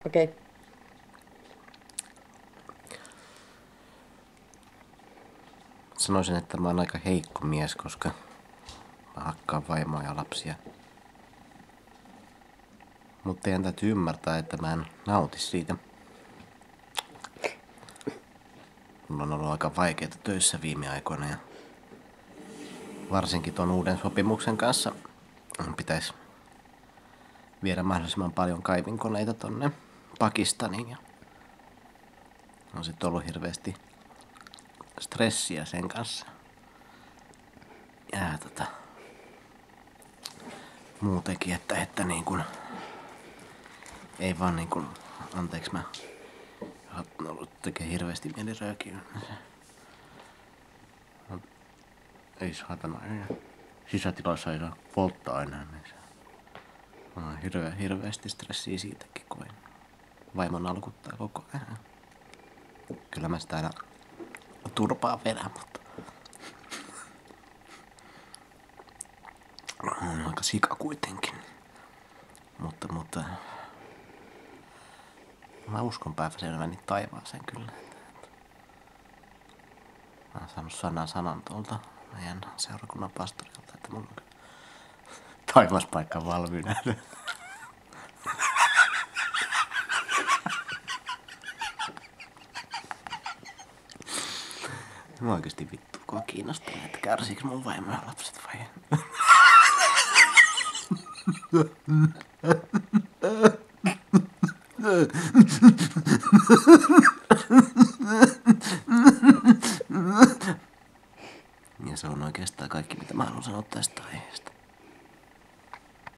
Okei. Sanoisin, että mä oon aika heikko mies, koska mä hakkaan vaimoa ja lapsia. Mutta teidän täytyy ymmärtää, että mä en nauti siitä. Mulla on ollut aika vaikeaa töissä viime aikoina ja varsinkin ton uuden sopimuksen kanssa pitäisi viedä mahdollisimman paljon kaivinkoneita tonne Pakistaniin. Ja on sit ollut hirveästi stressiä sen kanssa. Ja muutenkin, että niin kun ei vaan niin kun, anteeksi mä tekee hirveästi mieli röökiä. Ei saatana, ei. Sisätilassa ei saa polttaa enää. Niin se on hirveästi stressiä siitäkin, kun vaimon alkuttaa koko ajan. Kyllä mä sitä aina turpaa vedän, mutta on aika sika kuitenkin. Mutta mä uskon päiväselväni taivaaseen kyllä. Mä oon saanut sanan tuolta meidän seurakunnan pastorilta, että mun on taivaaspaikka valmiina. Mä oikeesti vittu, kun on kiinnostunut, että kärsiikö mun vaimo ja lapset vai?